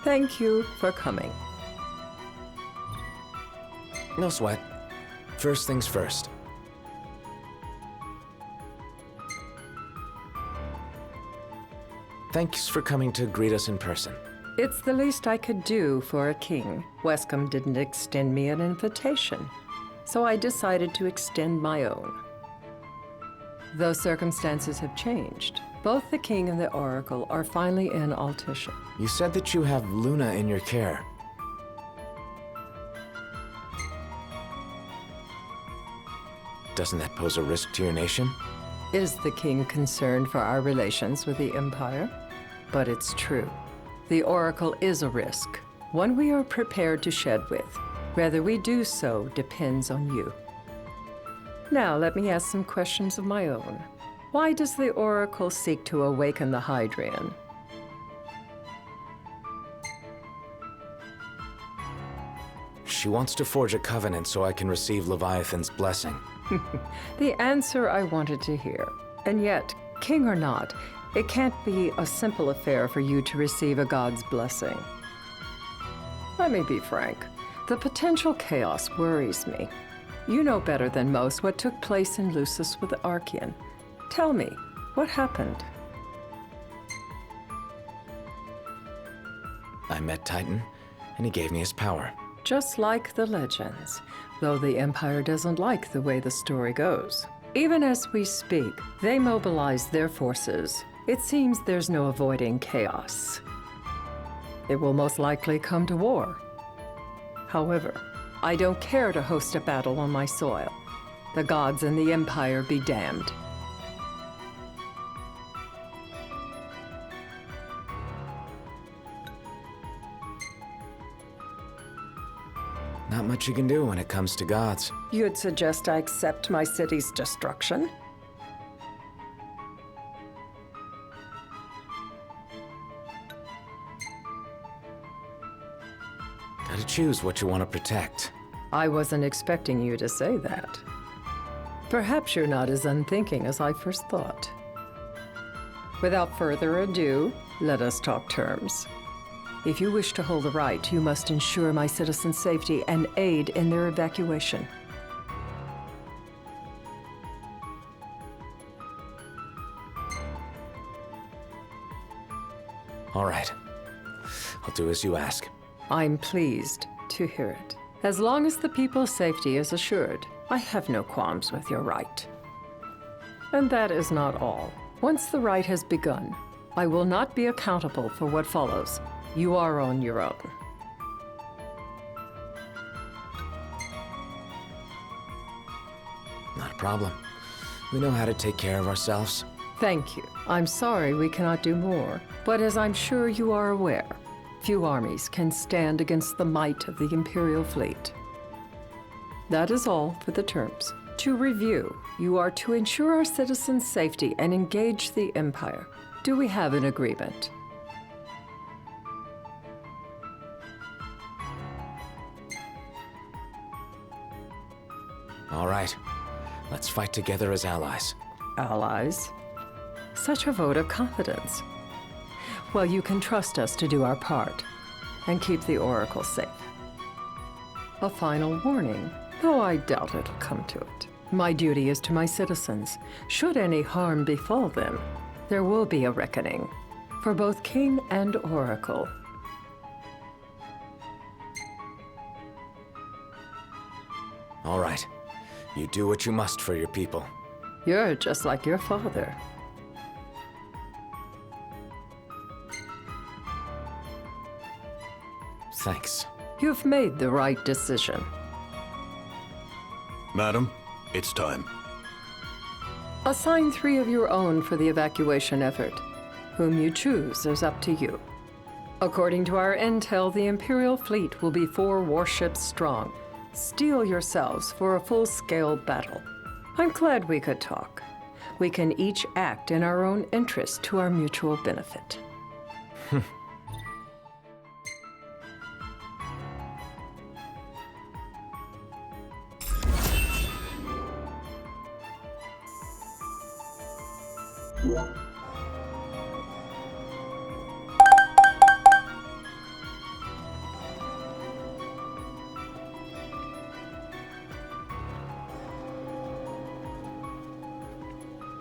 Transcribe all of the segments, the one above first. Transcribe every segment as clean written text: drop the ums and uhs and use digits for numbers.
Thank you for coming. No sweat. First things first. Thanks for coming to greet us in person. It's the least I could do for a king. Wescombe didn't extend me an invitation, so I decided to extend my own. Though circumstances have changed, both the king and the oracle are finally in Altissia. You said that you have Luna in your care. Doesn't that pose a risk to your nation? Is the king concerned for our relations with the Empire? But it's true. The oracle is a risk, one we are prepared to shed with. Whether we do so depends on you. Now, let me ask some questions of my own. Why does the oracle seek to awaken the Hydrian? She wants to forge a covenant so I can receive Leviathan's blessing. The answer I wanted to hear. And yet, king or not, it can't be a simple affair for you to receive a god's blessing. Let me be frank. The potential chaos worries me. You know better than most what took place in Lucis with Archean. Tell me, what happened? I met Titan, and he gave me his power. Just like the legends, though the Empire doesn't like the way the story goes. Even as we speak, they mobilize their forces. It seems there's no avoiding chaos. It will most likely come to war. However, I don't care to host a battle on my soil. The gods and the Empire be damned. Not much you can do when it comes to gods. You'd suggest I accept my city's destruction? Gotta choose what you want to protect. I wasn't expecting you to say that. Perhaps you're not as unthinking as I first thought. Without further ado, let us talk terms. If you wish to hold the right, you must ensure my citizens' safety and aid in their evacuation. All right. I'll do as you ask. I'm pleased to hear it. As long as the people's safety is assured, I have no qualms with your right. And that is not all. Once the right has begun, I will not be accountable for what follows. You are on your own. Not a problem. We know how to take care of ourselves. Thank you. I'm sorry we cannot do more, but as I'm sure you are aware, few armies can stand against the might of the Imperial fleet. That is all for the terms. To review, you are to ensure our citizens' safety and engage the Empire. Do we have an agreement? All right. Let's fight together as allies. Allies? Such a vote of confidence. Well, you can trust us to do our part and keep the Oracle safe. A final warning, though I doubt it'll come to it. My duty is to my citizens. Should any harm befall them, there will be a reckoning for both King and Oracle. All right. You do what you must for your people. You're just like your father. Thanks. You've made the right decision. Madam, it's time. Assign 3 of your own for the evacuation effort. Whom you choose is up to you. According to our intel, the Imperial fleet will be 4 warships strong. Steel yourselves for a full-scale battle. I'm glad we could talk. We can each act in our own interest to our mutual benefit.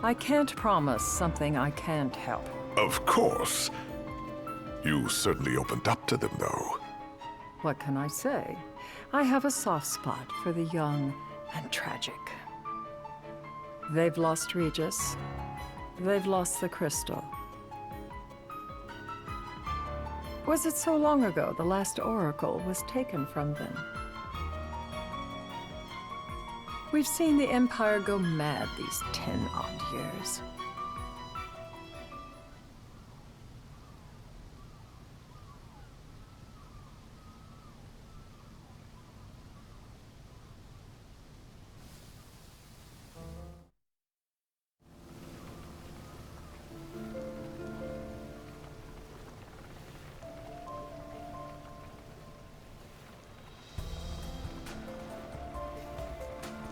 I can't promise something I can't help. Of course. You certainly opened up to them, though. What can I say? I have a soft spot for the young and tragic. They've lost Regis. They've lost the crystal. Was it so long ago the last oracle was taken from them? We've seen the Empire go mad these 10-odd years.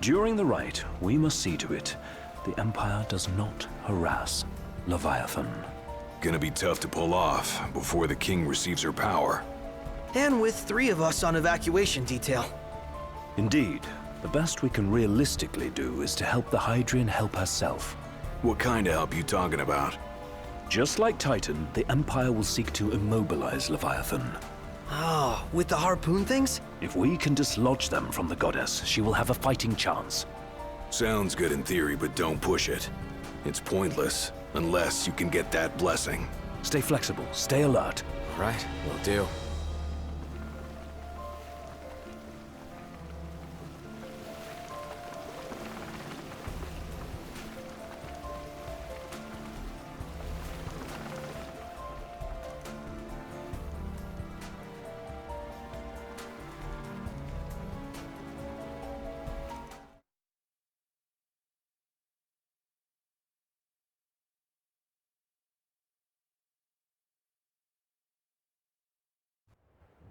During the rite, we must see to it the Empire does not harass Leviathan. Gonna be tough to pull off before the king receives her power. And with 3 of us on evacuation detail. Indeed, the best we can realistically do is to help the Hydrian help herself. What kind of help you talking about? Just like Titan, the Empire will seek to immobilize Leviathan. Oh, with the harpoon things? If we can dislodge them from the goddess, she will have a fighting chance. Sounds good in theory, but don't push it. It's pointless, unless you can get that blessing. Stay flexible, stay alert. Right, will do.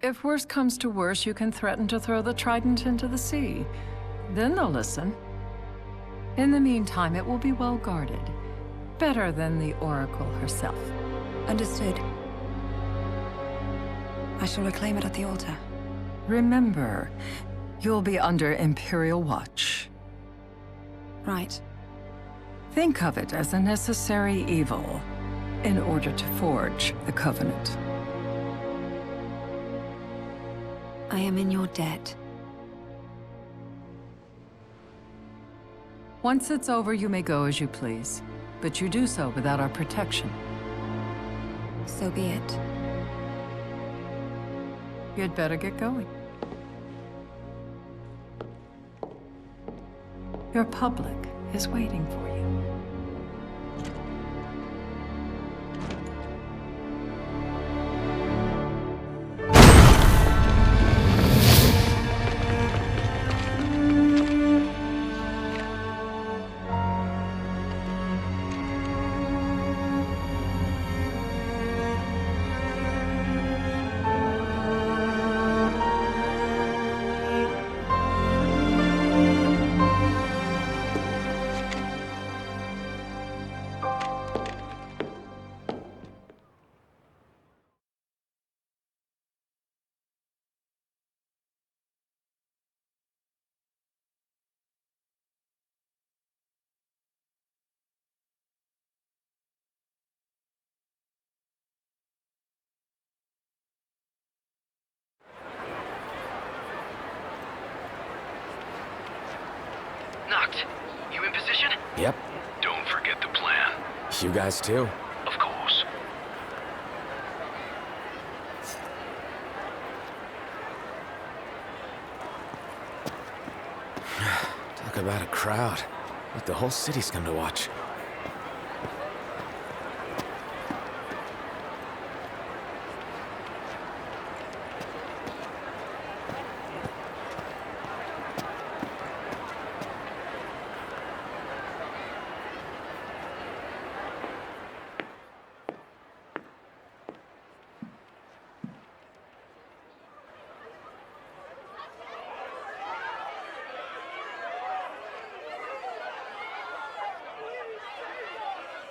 If worse comes to worse, you can threaten to throw the trident into the sea. Then they'll listen. In the meantime, it will be well guarded. Better than the Oracle herself. Understood. I shall reclaim it at the altar. Remember, you'll be under Imperial watch. Right. Think of it as a necessary evil in order to forge the Covenant. I am in your debt. Once it's over, you may go as you please. But you do so without our protection. So be it. You'd better get going. Your public is waiting for you. Noct, you in position? Yep. Don't forget the plan. You guys too. Of course. Talk about a crowd. Like the whole city's come to watch.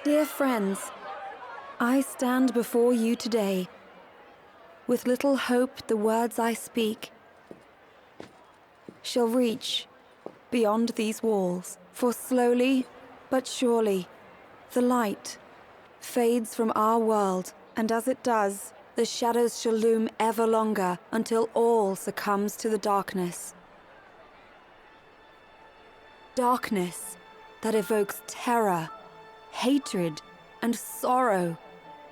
Dear friends, I stand before you today. With little hope the words I speak shall reach beyond these walls. For slowly but surely The light fades from our world, and as it does, the shadows shall loom ever longer until all succumbs to the darkness. Darkness that evokes terror, hatred, and sorrow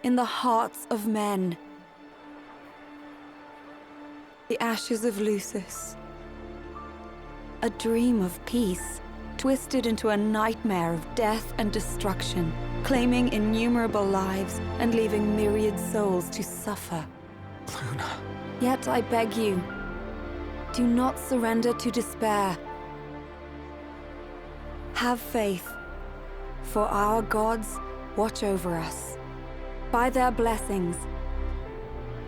in the hearts of men. The ashes of Lucis. A dream of peace, twisted into a nightmare of death and destruction, claiming innumerable lives and leaving myriad souls to suffer. Luna. Yet I beg you, do not surrender to despair. Have faith, for our gods watch over us. By their blessings,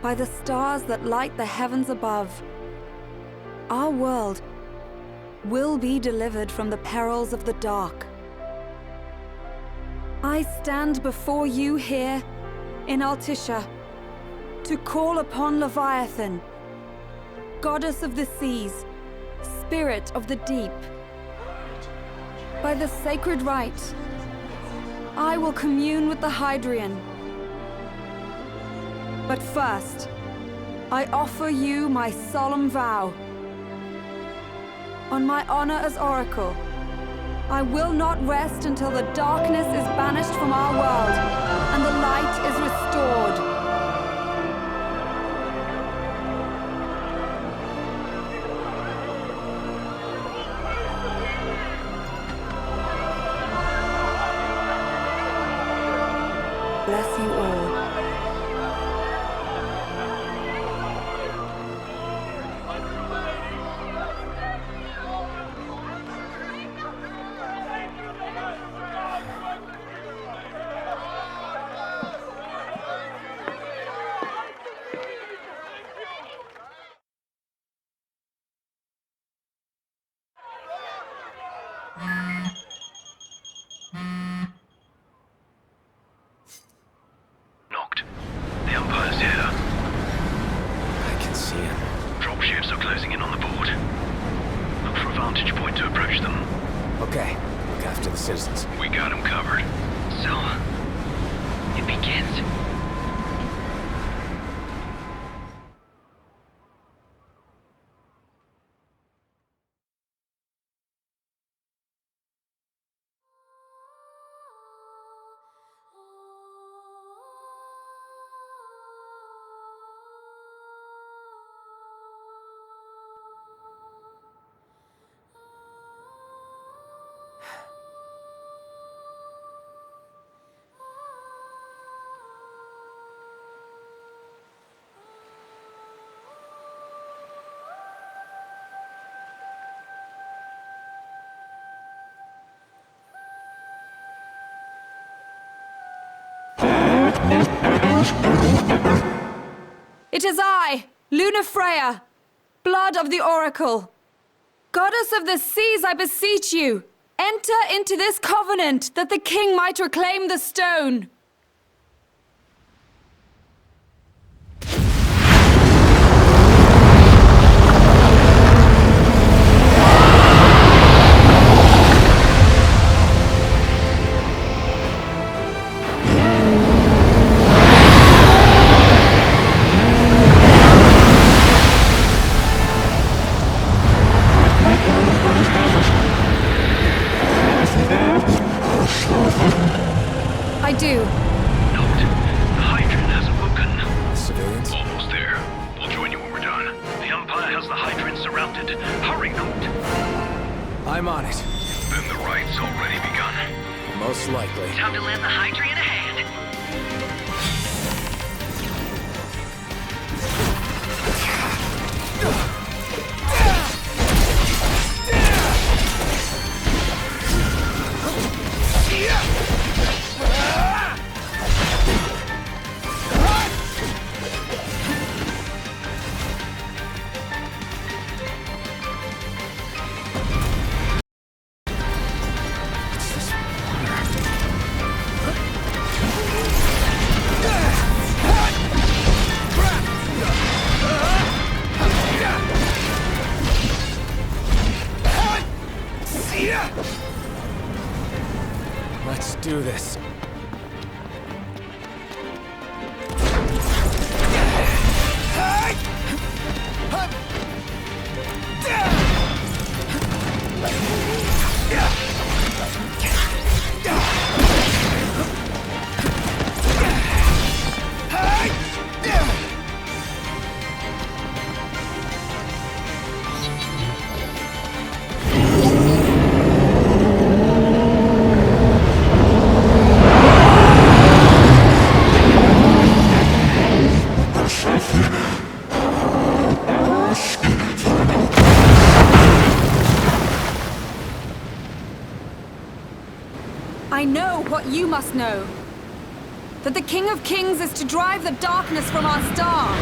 by the stars that light the heavens above, our world will be delivered from the perils of the dark. I stand before you here in Altissia to call upon Leviathan, goddess of the seas, spirit of the deep. By the sacred rite, I will commune with the Hydrian. But first, I offer you my solemn vow. On my honor as Oracle, I will not rest until the darkness is banished from our world and the light is restored. Bless you all. Noct. The Empire's here. I can see him. Dropships are closing in on the board. Look for a vantage point to approach them. Okay, look after the citizens. We got them covered. So, it begins. It is I, Luna Freya, blood of the Oracle. Goddess of the seas, I beseech you, enter into this covenant that the king might reclaim the stone. I do. you must know. That the King of Kings is to drive the darkness from our star.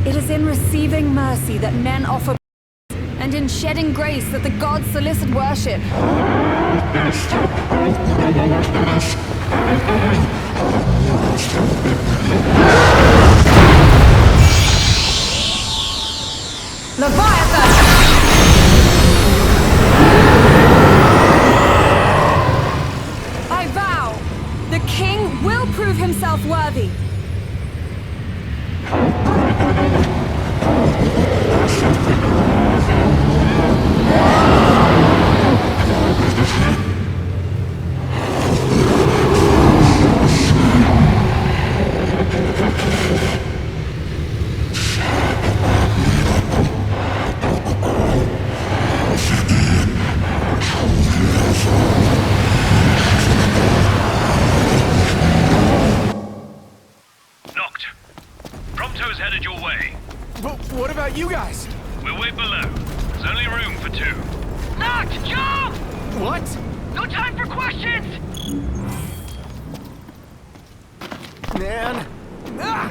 It is in receiving mercy that men offer, and in shedding grace that the gods solicit worship. Leviathan! I vow, the king will prove himself worthy. Noct. Prompto's headed your way. But what about you guys? We'll wait below. There's only room for two. Noct, jump! What? No time for questions! Man. Ah!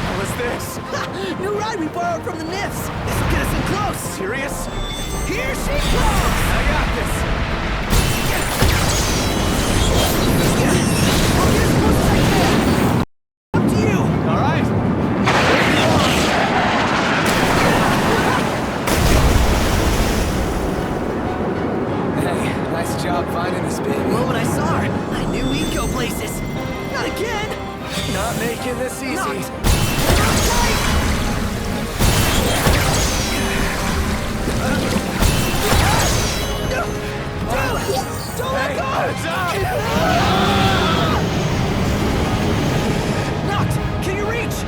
What was this? New ride we borrowed from the Nifs. This'll get us in close. Serious? Here she comes! I got this. Up to you! All right. Hey, nice job finding this big. The moment I saw her, I knew we'd go places. Not again! Not making this easy. Don't let go! Noct, can you reach?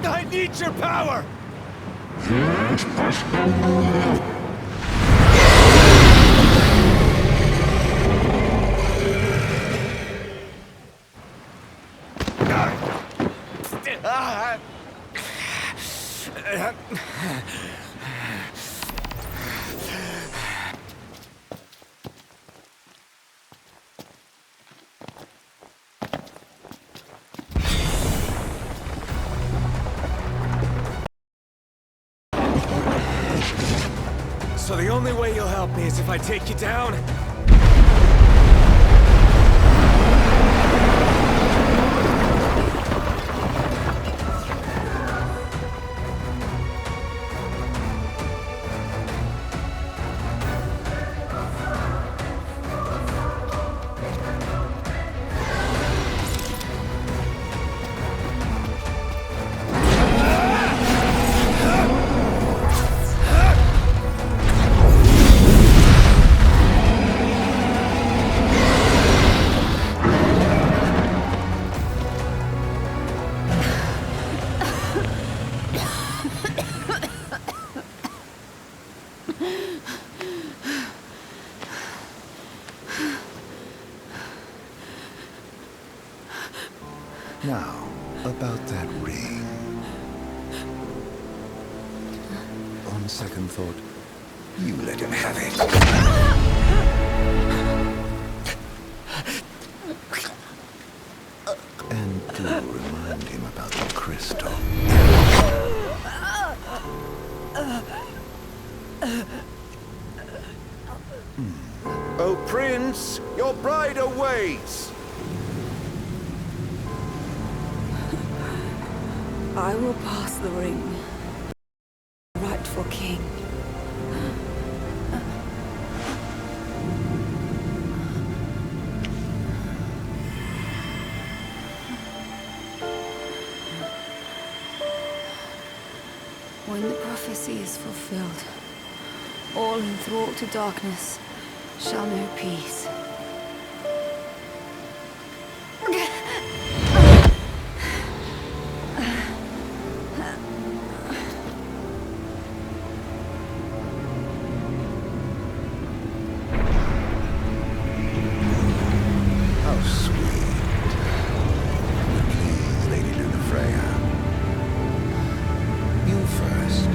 I need your power! So the only way you'll help me is if I take you down? Now, about that ring. On second thought, you let him have it. And do remind him about the crystal. Oh, Prince, your bride awaits! I will pass the ring. Rightful king. When the prophecy is fulfilled, all enthralled to darkness shall know peace. How sweet. Please, Lady Lunafreya. You first.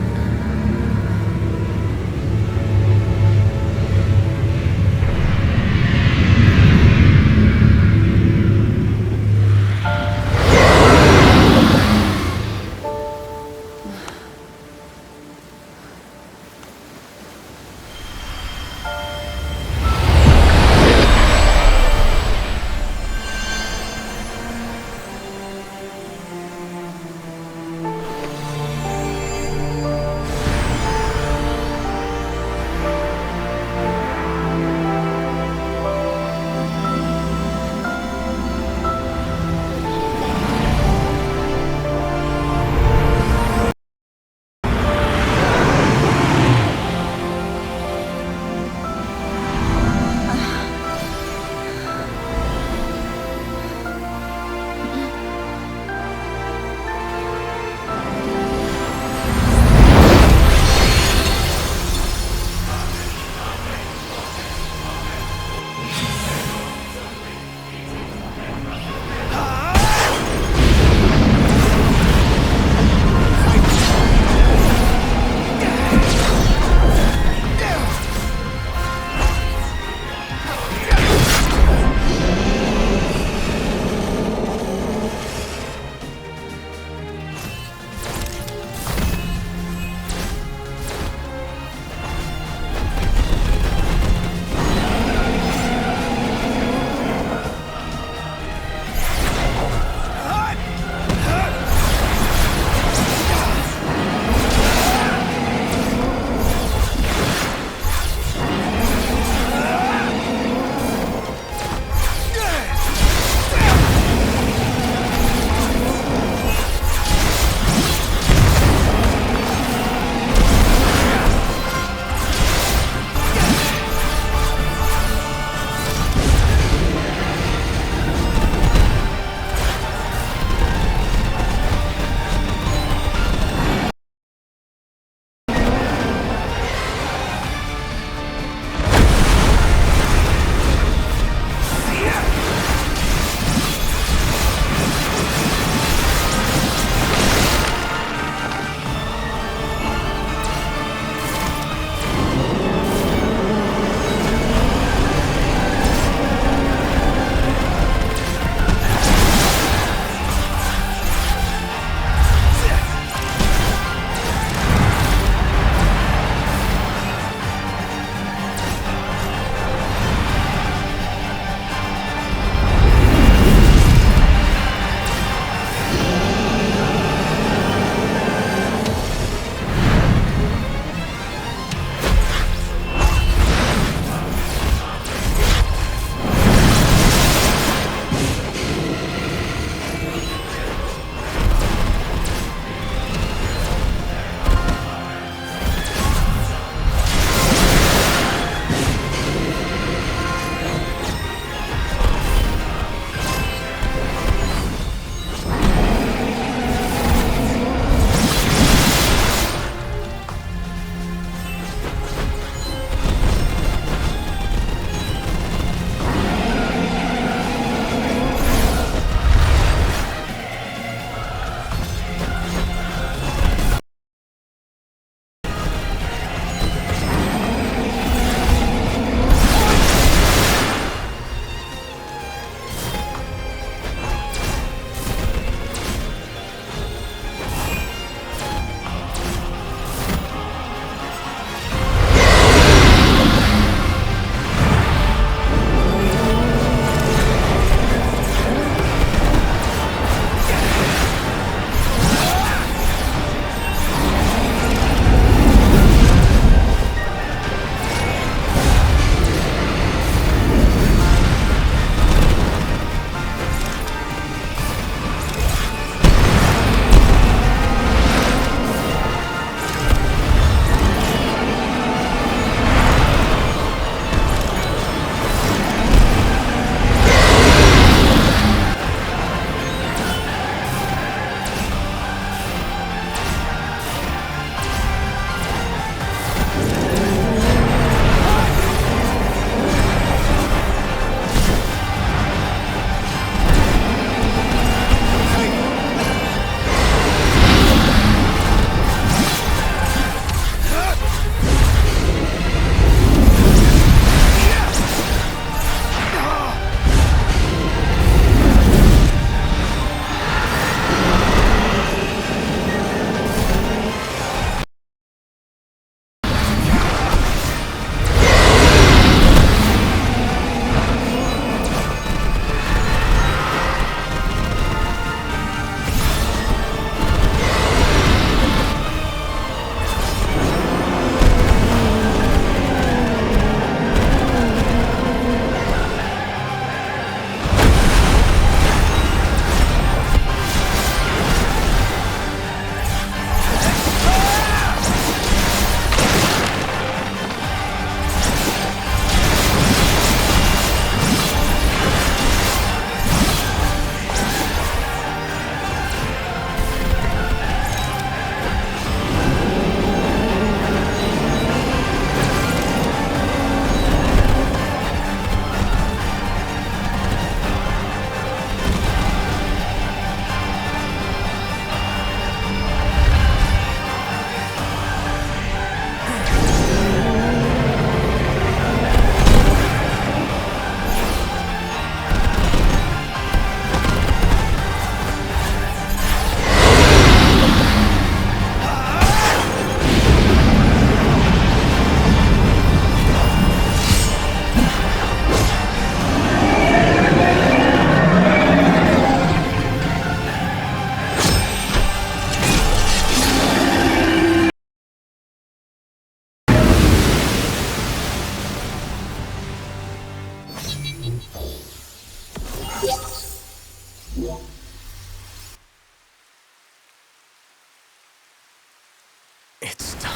It's done.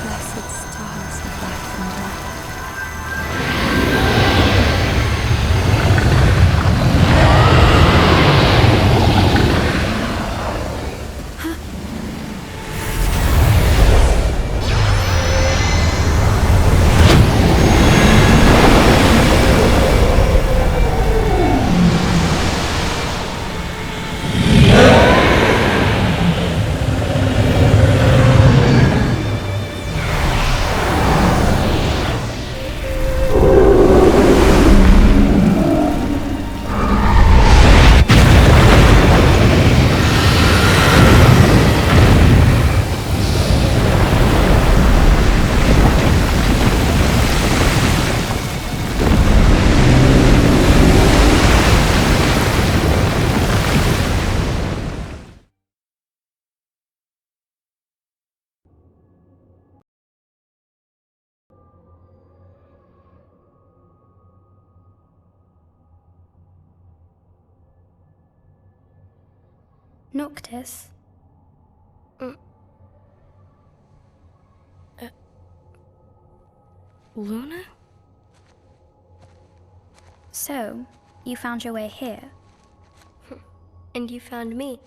Blessed stars of life and light. Noctis? Luna? So, you found your way here. And you found me.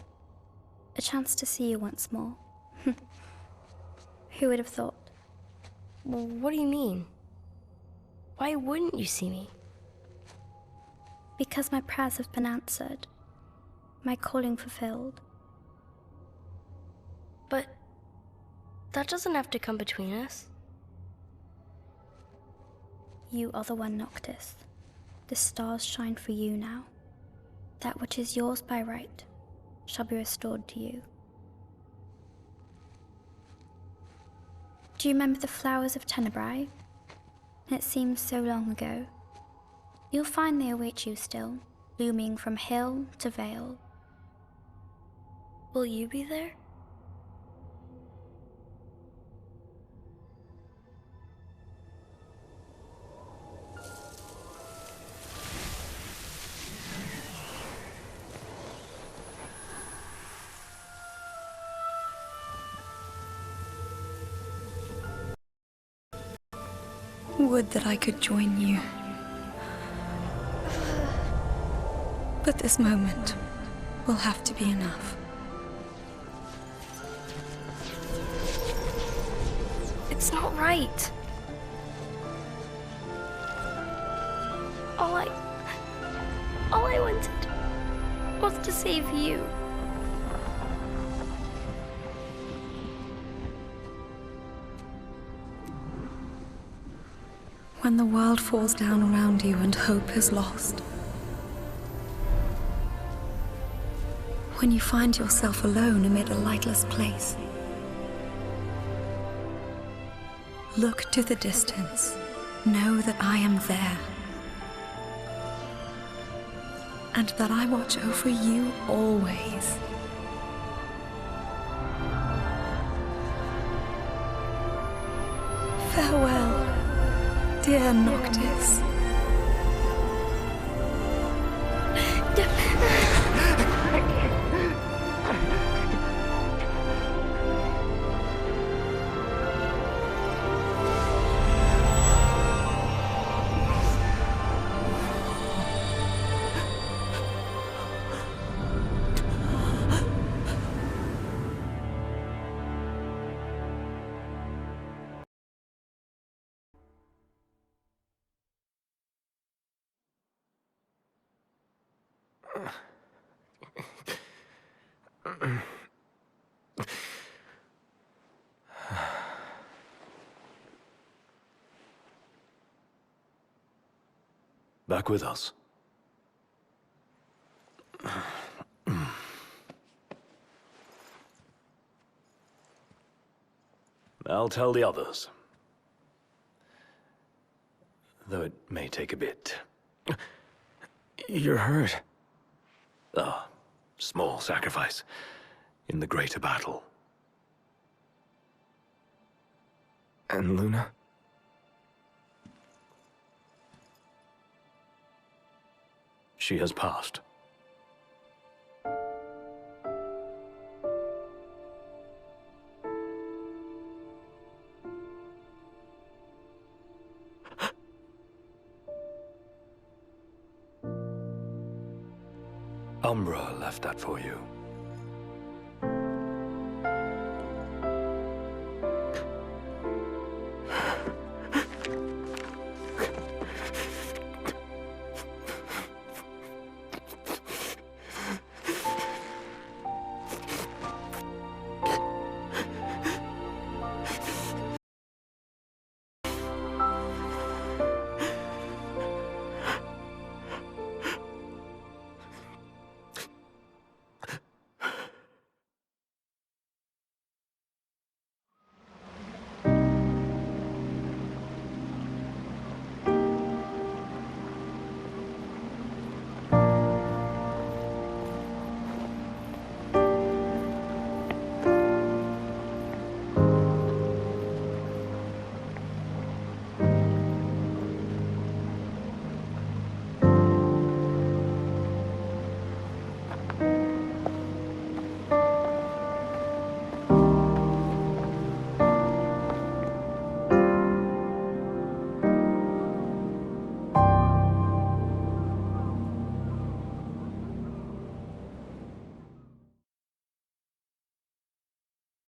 A chance to see you once more. Who would have thought? Well, what do you mean? Why wouldn't you see me? Because my prayers have been answered. My calling fulfilled. But that doesn't have to come between us. You are the one, Noctis. The stars shine for you now. That which is yours by right shall be restored to you. Do you remember the flowers of Tenebrae? It seems so long ago. You'll find they await you still, blooming from hill to vale. Will you be there? Would that I could join you. But this moment will have to be enough. It's not right. All I wanted was to save you. When the world falls down around you and hope is lost. When you find yourself alone amid a lightless place. Look to the distance. Know that I am there. And that I watch over you always. Farewell, dear Noctis. Back with us. I'll tell the others. Though it may take a bit. You're hurt. A small sacrifice in the greater battle. And Luna? She has passed. Umbra left that for you.